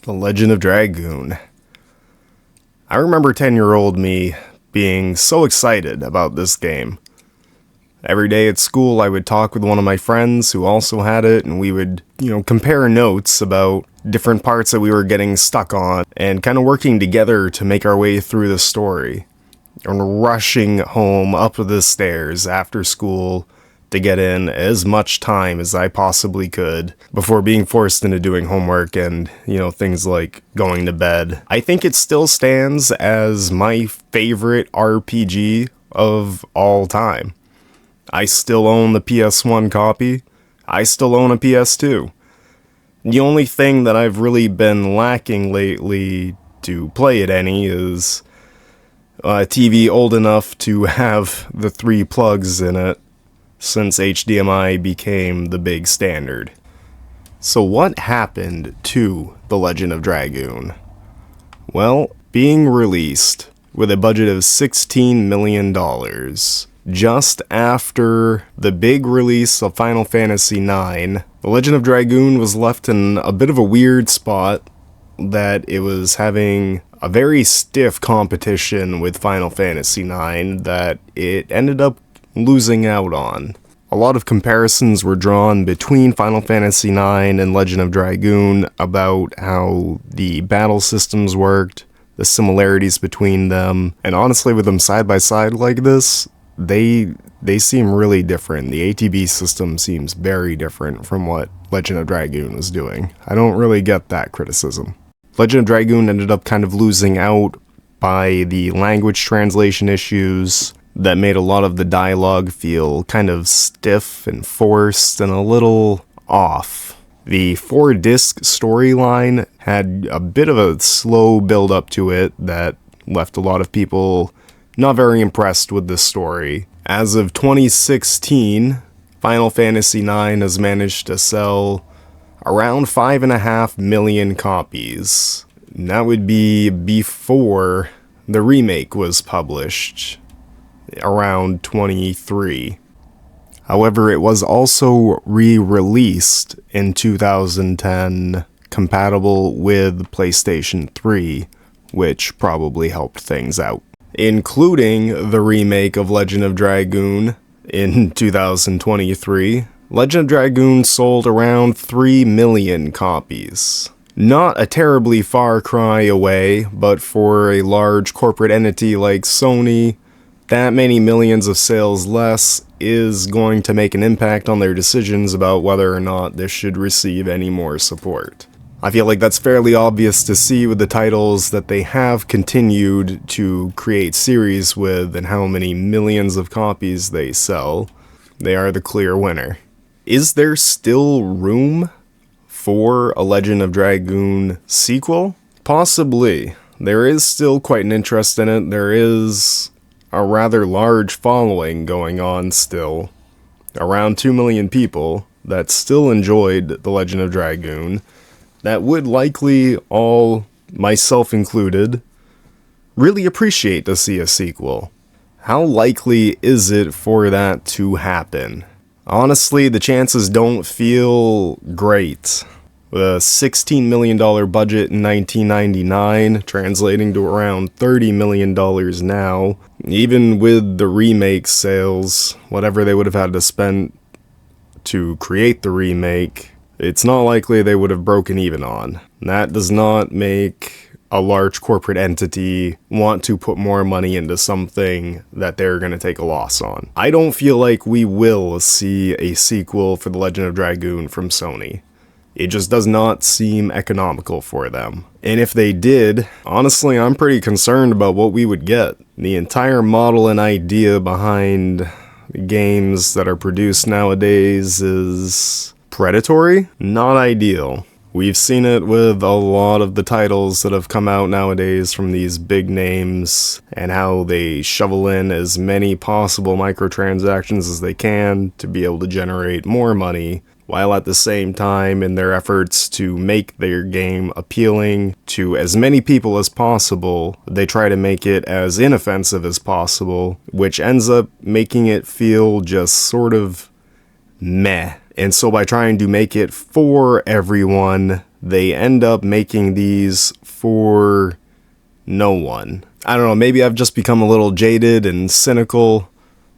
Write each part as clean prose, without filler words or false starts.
The Legend of Dragoon. I remember 10-year-old me being so excited about this game. Every day at school I would talk with one of my friends who also had it, and we would, compare notes about different parts that we were getting stuck on, and kind of working together to make our way through the story. And rushing home up the stairs after school to get in as much time as I possibly could before being forced into doing homework and, things like going to bed. I think it still stands as my favorite RPG of all time. I still own the PS1 copy. I still own a PS2. The only thing that I've really been lacking lately to play it any is a TV old enough to have the 3 plugs in it, since HDMI became the big standard. So what happened to The Legend of Dragoon? Well, being released with a budget of $16 million, just after the big release of Final Fantasy IX, The Legend of Dragoon was left in a bit of a weird spot that it was having a very stiff competition with Final Fantasy IX that it ended up losing out on. A lot of comparisons were drawn between Final Fantasy IX and Legend of Dragoon about how the battle systems worked, the similarities between them, and honestly with them side by side like this, they seem really different. The ATB system seems very different from what Legend of Dragoon was doing. I don't really get that criticism. Legend of Dragoon ended up kind of losing out by the language translation issues that made a lot of the dialogue feel kind of stiff and forced and a little off. The 4-disc storyline had a bit of a slow build up to it that left a lot of people not very impressed with the story. As of 2016, Final Fantasy IX has managed to sell around 5.5 million copies. And that would be before the remake was published, around 23. However, it was also re-released in 2010, compatible with PlayStation 3, which probably helped things out. Including the remake of Legend of Dragoon in 2023, Legend of Dragoon sold around 3 million copies. Not a terribly far cry away, but for a large corporate entity like Sony, that many millions of sales less is going to make an impact on their decisions about whether or not this should receive any more support. I feel like that's fairly obvious to see with the titles that they have continued to create series with and how many millions of copies they sell. They are the clear winner. Is there still room for a Legend of Dragoon sequel? Possibly. There is still quite an interest in it. There is a rather large following going on still. Around 2 million people that still enjoyed The Legend of Dragoon. That would likely, all, myself included, really appreciate to see a sequel. How likely is it for that to happen? Honestly, the chances don't feel great. With a $16 million budget in 1999, translating to around $30 million now, even with the remake sales, whatever they would have had to spend to create the remake, it's not likely they would have broken even on. That does not make a large corporate entity want to put more money into something that they're going to take a loss on. I don't feel like we will see a sequel for The Legend of Dragoon from Sony. It just does not seem economical for them. And if they did, honestly, I'm pretty concerned about what we would get. The entire model and idea behind games that are produced nowadays is predatory, not ideal. We've seen it with a lot of the titles that have come out nowadays from these big names and how they shovel in as many possible microtransactions as they can to be able to generate more money, while at the same time in their efforts to make their game appealing to as many people as possible, they try to make it as inoffensive as possible, which ends up making it feel just sort of meh. And so by trying to make it for everyone, they end up making these for no one. I don't know, maybe I've just become a little jaded and cynical,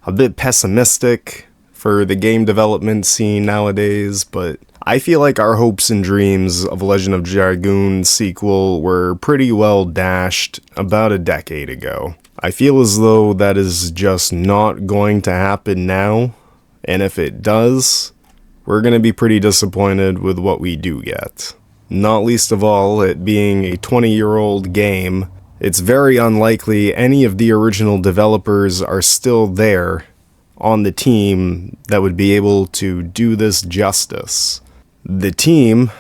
a bit pessimistic for the game development scene nowadays, but I feel like our hopes and dreams of Legend of Dragoon sequel were pretty well dashed about a decade ago. I feel as though that is just not going to happen now, and if it does, we're going to be pretty disappointed with what we do get. Not least of all, it being a 20-year-old game, it's very unlikely any of the original developers are still there on the team that would be able to do this justice. The team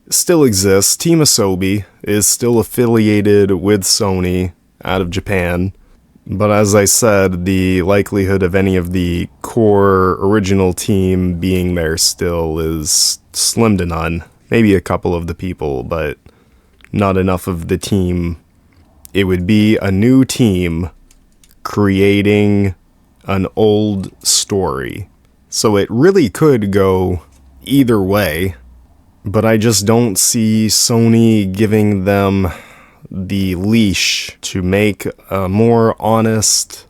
still exists. Team Asobi is still affiliated with Sony out of Japan, but as I said, the likelihood of any of the core original team being there still is slim to none. Maybe a couple of the people, but not enough of the team. It would be a new team creating an old story. So it really could go either way, but I just don't see Sony giving them the leash to make a more honest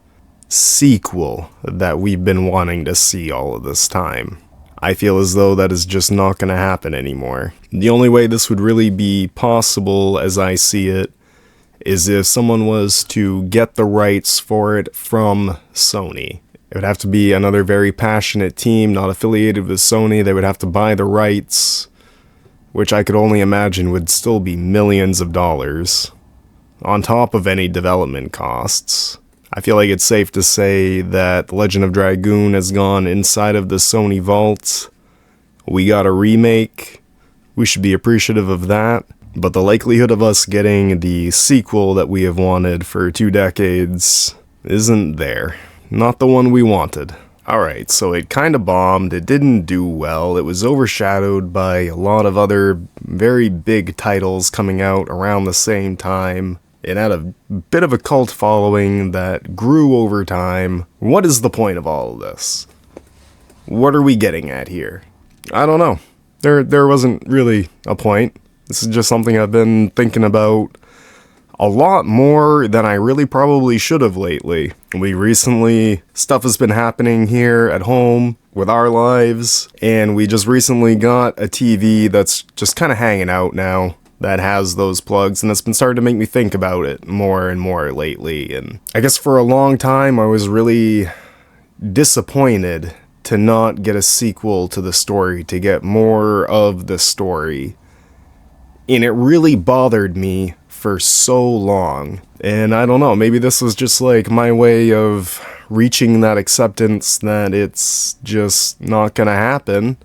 sequel that we've been wanting to see all of this time. I feel as though that is just not going to happen anymore. The only way this would really be possible, as I see it, is if someone was to get the rights for it from Sony. It would have to be another very passionate team, not affiliated with Sony. They would have to buy the rights, which I could only imagine would still be millions of dollars, on top of any development costs. I feel like it's safe to say that Legend of Dragoon has gone inside of the Sony vault. We got a remake. We should be appreciative of that. But the likelihood of us getting the sequel that we have wanted for 2 decades isn't there. Not the one we wanted. Alright, so it kinda bombed, it didn't do well, it was overshadowed by a lot of other very big titles coming out around the same time. It had a bit of a cult following that grew over time. What is the point of all of this? What are we getting at here? I don't know. There wasn't really a point. This is just something I've been thinking about a lot more than I really probably should have lately. Stuff has been happening here at home with our lives, and we just recently got a TV that's just kind of hanging out now that has those plugs, and it's been starting to make me think about it more and more lately. And I guess for a long time I was really disappointed to not get a sequel to the story, to get more of the story. And it really bothered me for so long. And I don't know, maybe this was just like my way of reaching that acceptance that it's just not gonna happen.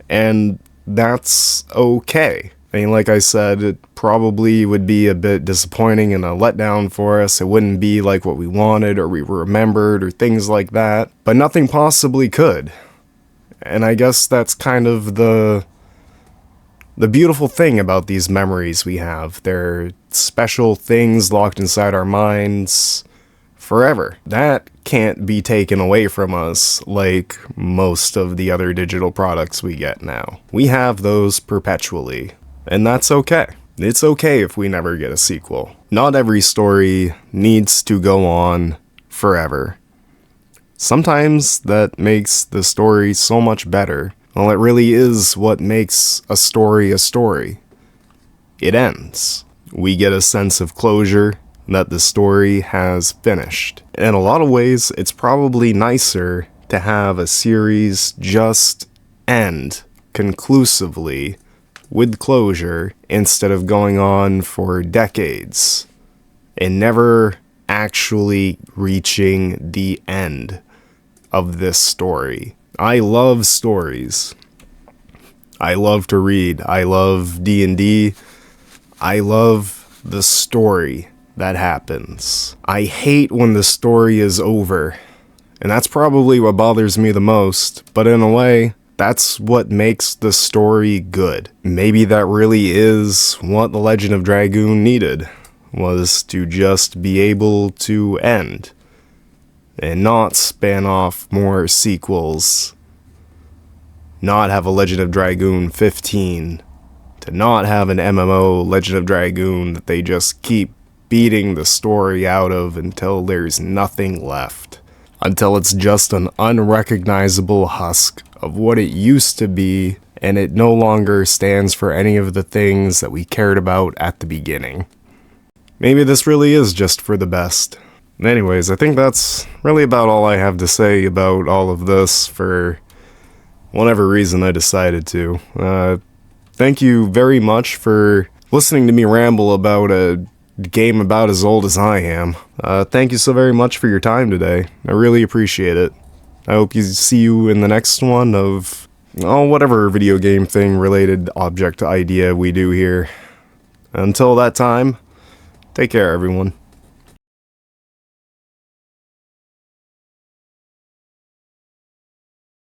And that's okay. I mean, like I said, it probably would be a bit disappointing and a letdown for us. It wouldn't be like what we wanted or we remembered or things like that. But nothing possibly could. And I guess that's kind of the beautiful thing about these memories we have. They're special things locked inside our minds forever. That can't be taken away from us like most of the other digital products we get now. We have those perpetually, and that's okay. It's okay if we never get a sequel. Not every story needs to go on forever. Sometimes that makes the story so much better. Well, it really is what makes a story a story. It ends. We get a sense of closure that the story has finished. In a lot of ways, it's probably nicer to have a series just end conclusively with closure instead of going on for decades and never actually reaching the end of this story. I love stories. I love to read. I love D&D. I love the story that happens. I hate when the story is over. And that's probably what bothers me the most. But in a way, that's what makes the story good. Maybe that really is what The Legend of Dragoon needed, was to just be able to end. And not span off more sequels. Not have a Legend of Dragoon 15 to not have an MMO Legend of Dragoon that they just keep beating the story out of until there's nothing left. Until it's just an unrecognizable husk of what it used to be, and it no longer stands for any of the things that we cared about at the beginning. Maybe this really is just for the best. Anyways, I think that's really about all I have to say about all of this for whatever reason I decided to. Thank you very much for listening to me ramble about a game about as old as I am. Thank you so very much for your time today. I really appreciate it. I hope you see you in the next one of, whatever video game thing related object idea we do here. Until that time, take care everyone.